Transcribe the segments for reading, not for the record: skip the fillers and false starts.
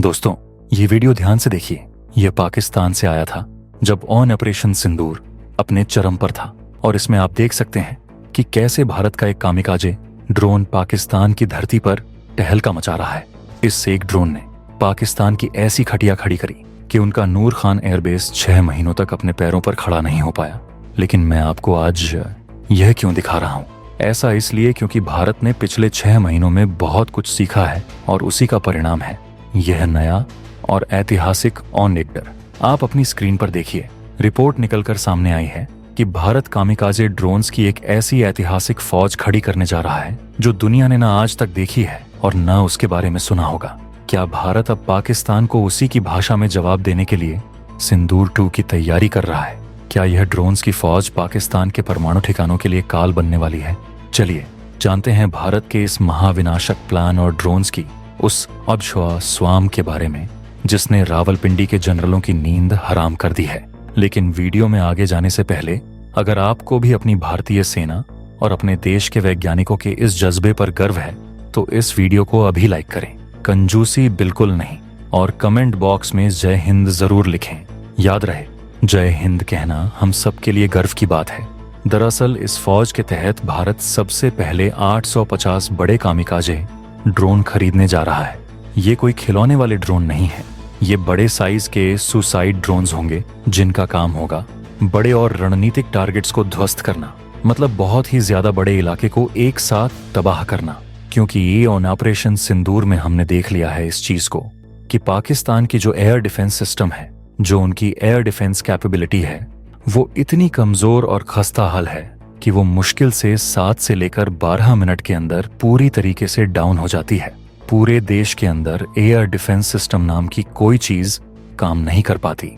दोस्तों, ये वीडियो ध्यान से देखिए। यह पाकिस्तान से आया था जब ऑपरेशन सिंदूर अपने चरम पर था और इसमें आप देख सकते हैं कि कैसे भारत का एक कामिकाजे ड्रोन पाकिस्तान की धरती पर तहलका मचा रहा है। इस एक ड्रोन ने पाकिस्तान की ऐसी खटिया खड़ी करी कि उनका नूर खान एयरबेस 6 महीनों तक अपने पैरों पर खड़ा नहीं हो पाया। लेकिन मैं आपको आज यह क्यों दिखा रहा हूँ? ऐसा इसलिए क्योंकि भारत ने पिछले 6 महीनों में बहुत कुछ सीखा है और उसी का परिणाम है यह नया और ऐतिहासिक ऑन-निगडर। आप अपनी स्क्रीन पर देखिए, रिपोर्ट निकलकर सामने आई है कि भारत कामिकाजे ड्रोन्स की एक ऐसी ऐतिहासिक फौज खड़ी करने जा रहा है जो दुनिया ने न आज तक देखी है और न उसके बारे में सुना होगा। क्या भारत अब पाकिस्तान को उसी की भाषा में जवाब देने के लिए सिंदूर 2 की तैयारी कर रहा है? क्या यह ड्रोन्स की फौज पाकिस्तान के परमाणु ठिकानों के लिए काल बनने वाली है? चलिए जानते हैं भारत के इस महाविनाशक प्लान और ड्रोन्स की उस अबशवा स्वाम के बारे में जिसने रावलपिंडी के जनरलों की नींद हराम कर दी है। लेकिन वीडियो में आगे जाने से पहले अगर आपको भी अपनी भारतीय सेना और अपने देश के वैज्ञानिकों के इस जज्बे पर गर्व है तो इस वीडियो को अभी लाइक करें, कंजूसी बिल्कुल नहीं, और कमेंट बॉक्स में जय हिंद जरूर लिखें। याद रहे, जय हिंद कहना हम सबके लिए गर्व की बात है। दरअसल इस फौज के तहत भारत सबसे पहले 850 बड़े कामिकाजे ड्रोन खरीदने जा रहा है। ये कोई खिलौने वाले ड्रोन नहीं है, ये बड़े साइज के सुसाइड ड्रोन्स होंगे जिनका काम होगा बड़े और रणनीतिक टारगेट्स को ध्वस्त करना, मतलब बहुत ही ज्यादा बड़े इलाके को एक साथ तबाह करना। क्योंकि ये ऑपरेशन सिंदूर में हमने देख लिया है इस चीज को कि पाकिस्तान की जो एयर डिफेंस सिस्टम है, जो उनकी एयर डिफेंस कैपेबिलिटी है, वो इतनी कमजोर और खस्ता हाल है कि वो मुश्किल से 7 से लेकर 12 मिनट के अंदर पूरी तरीके से डाउन हो जाती है। पूरे देश के अंदर एयर डिफेंस सिस्टम नाम की कोई चीज काम नहीं कर पाती।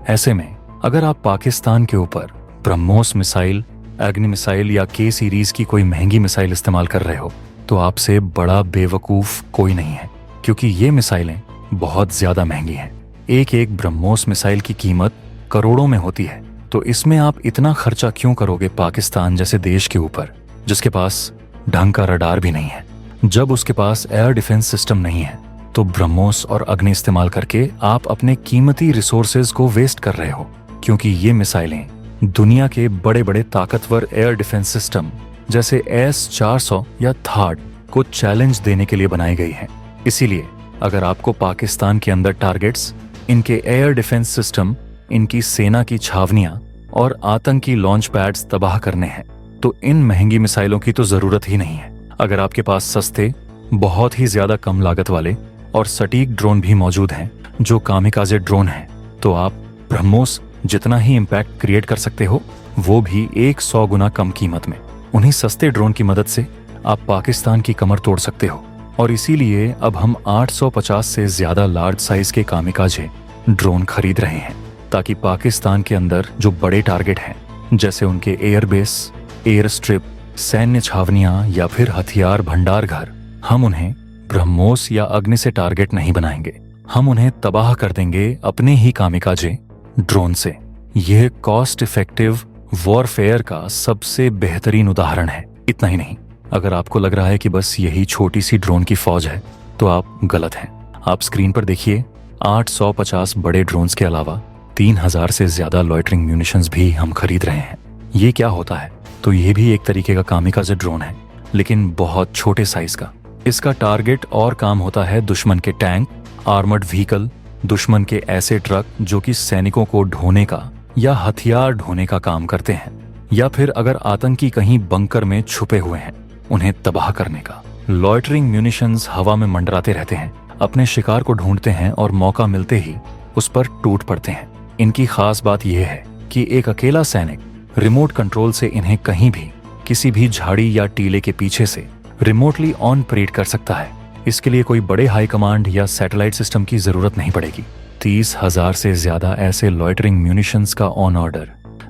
ऐसे में अगर आप पाकिस्तान के ऊपर ब्रह्मोस मिसाइल, अग्नि मिसाइल या के सीरीज की कोई महंगी मिसाइल इस्तेमाल कर रहे हो तो आपसे बड़ा बेवकूफ कोई नहीं है, क्योंकि ये मिसाइलें बहुत ज्यादा महंगी हैं। एक एक ब्रह्मोस मिसाइल की कीमत करोड़ों में होती है। तो इसमें आप इतना खर्चा क्यों करोगे पाकिस्तान जैसे देश के ऊपर जिसके पास ढंग का रडार भी नहीं है? जब उसके पास एयर डिफेंस सिस्टम नहीं है तो ब्रह्मोस और अग्नि इस्तेमाल करके आप अपने कीमती रिसोर्सेज को वेस्ट कर रहे हो, क्योंकि ये मिसाइलें दुनिया के बड़े बड़े ताकतवर एयर डिफेंस सिस्टम जैसे S-400 या थाड को चैलेंज देने के लिए बनाई गई हैं। इसीलिए अगर आपको पाकिस्तान के अंदर टारगेट्स, इनके एयर डिफेंस सिस्टम, इनकी सेना की छावनियां और आतंकी लॉन्च पैड्स तबाह करने हैं तो इन महंगी मिसाइलों की तो जरूरत ही नहीं है। अगर आपके पास सस्ते, बहुत ही ज्यादा कम लागत वाले और सटीक ड्रोन भी मौजूद हैं जो कामिकाजे ड्रोन हैं, तो आप ब्रह्मोस जितना ही इम्पैक्ट क्रिएट कर सकते हो वो भी 100 गुना कम कीमत में। उन्हीं सस्ते ड्रोन की मदद से आप पाकिस्तान की कमर तोड़ सकते हो। और इसीलिए अब हम 850 से ज्यादा लार्ज साइज के कामिकाजे ड्रोन खरीद रहे हैं ताकि पाकिस्तान के अंदर जो बड़े टारगेट हैं जैसे उनके एयरबेस, एयर स्ट्रिप, सैन्य छावनियां या फिर हथियार भंडार घर, हम उन्हें ब्रह्मोस या अग्नि से टारगेट नहीं बनाएंगे। हम उन्हें तबाह कर देंगे अपने ही कामिकाजे ड्रोन से। यह कॉस्ट इफेक्टिव वॉरफेयर का सबसे बेहतरीन उदाहरण है। इतना ही नहीं, अगर आपको लग रहा है कि बस यही छोटी सी ड्रोन की फौज है तो आप गलत हैं। आप स्क्रीन पर देखिए, 850 बड़े ड्रोन्स के अलावा 3000 से ज्यादा लॉइटरिंग म्यूनिशंस भी हम खरीद रहे हैं। ये क्या होता है? तो ये भी एक तरीके का कामिकाजे ड्रोन है, लेकिन बहुत छोटे साइज का। इसका टारगेट और काम होता है दुश्मन के टैंक, आर्मर्ड व्हीकल, दुश्मन के ऐसे ट्रक जो कि सैनिकों को ढोने का या हथियार ढोने का काम करते हैं, या फिर अगर आतंकी कहीं बंकर में छुपे हुए हैं उन्हें तबाह करने का। लॉइटरिंग म्यूनिशंस हवा में मंडराते रहते हैं, अपने शिकार को ढूंढते हैं और मौका मिलते ही उस पर टूट पड़ते हैं। इनकी खास बात यह है कि एक अकेला सैनिक रिमोट कंट्रोल से इन्हें कहीं भी, किसी भी झाड़ी या टीले के पीछे से रिमोटली ऑन परेड कर सकता है। इसके लिए कोई बड़े हाई कमांड या सैटेलाइट सिस्टम की जरूरत नहीं पड़ेगी। 30,000 से ज्यादा ऐसे लॉइटरिंग म्यूनिशंस का ऑन ऑर्डर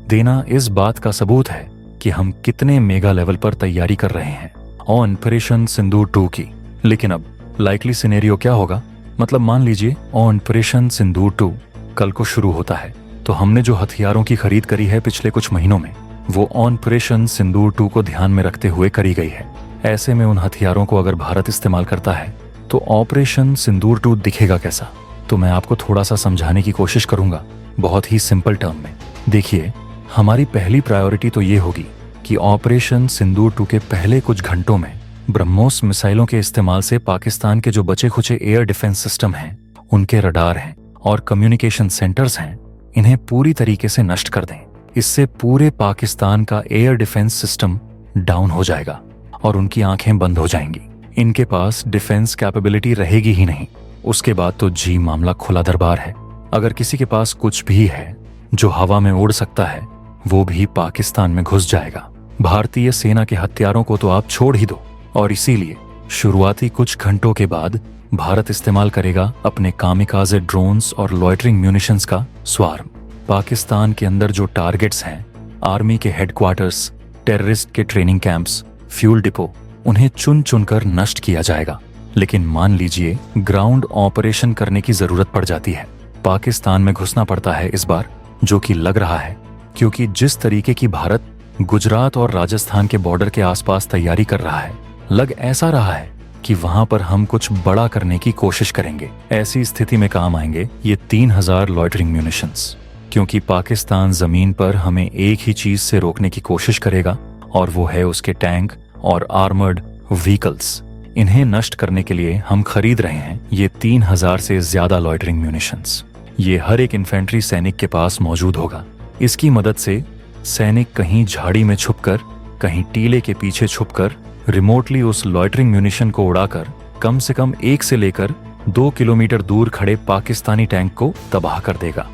देना इस बात का सबूत है कि हम कितने मेगा लेवल पर तैयारी कर रहे हैं ऑपरेशन सिंदूर 2 की। लेकिन अब लाइकली सिनेरियो क्या होगा? मतलब मान लीजिए ऑपरेशन सिंदूर 2 कल को शुरू होता है तो हमने जो हथियारों की खरीद करी है पिछले कुछ महीनों में वो ऑपरेशन सिंदूर 2 को ध्यान में रखते हुए करी गई है। ऐसे में उन हथियारों को अगर भारत इस्तेमाल करता है तो ऑपरेशन सिंदूर 2 दिखेगा कैसा? तो मैं आपको थोड़ा सा समझाने की कोशिश करूंगा, बहुत ही सिंपल टर्म में। देखिए, हमारी पहली प्रायोरिटी तो ये होगी कि ऑपरेशन सिंदूर 2 के पहले कुछ घंटों में ब्रह्मोस मिसाइलों के इस्तेमाल से पाकिस्तान के जो बचे खुचे एयर डिफेंस सिस्टम हैं, उनके रडार हैं और कम्युनिकेशन सेंटर्स हैं, इन्हें पूरी तरीके से नष्ट कर दें। इससे पूरे पाकिस्तान का एयर डिफेंस सिस्टम डाउन हो जाएगा और उनकी आंखें बंद हो जाएंगी। इनके पास डिफेंस कैपेबिलिटी रहेगी ही नहीं। उसके बाद तो जी मामला खुला दरबार है। अगर किसी के पास कुछ भी है जो हवा में उड़ सकता है, वो भी पाकिस्तान में घुस जाएगा। भारतीय सेना के हथियारों को तो आप छोड़ ही दो। और इसीलिए शुरुआती कुछ घंटों के बाद भारत इस्तेमाल करेगा अपने कामिकाज़े ड्रोन्स और लॉयटरिंग म्यूनिशंस का स्वार्म। पाकिस्तान के अंदर जो टारगेट्स हैं, आर्मी के हेडक्वार्टर्स, टेररिस्ट के ट्रेनिंग कैंप्स, फ्यूल डिपो, उन्हें चुन चुनकर नष्ट किया जाएगा। लेकिन मान लीजिए ग्राउंड ऑपरेशन करने की जरूरत पड़ जाती है, पाकिस्तान में घुसना पड़ता है इस बार, जो कि लग रहा है, क्योंकि जिस तरीके की भारत गुजरात और राजस्थान के बॉर्डर के आसपास तैयारी कर रहा है, लग ऐसा रहा है कि वहां पर हम कुछ बड़ा करने की कोशिश करेंगे। ऐसी स्थिति में काम आएंगे ये 3000 लॉयटरिंग म्यूनिशंस, क्योंकि पाकिस्तान जमीन पर हमें एक ही चीज से रोकने की कोशिश करेगा और वो है उसके टैंक और आर्मर्ड व्हीकल्स। इन्हें नष्ट करने के लिए हम खरीद रहे हैं ये 3000 से ज्यादा लॉयटरिंग म्यूनिशंस। ये हर एक इन्फेंट्री सैनिक के पास मौजूद होगा। इसकी मदद से सैनिक कहीं झाड़ी में छुपकर, कहीं टीले के पीछे छुपकर रिमोटली उस लॉयटरिंग म्यूनिशन को उड़ाकर कम से कम 1 से लेकर 2 किलोमीटर दूर खड़े पाकिस्तानी टैंक को तबाह कर देगा।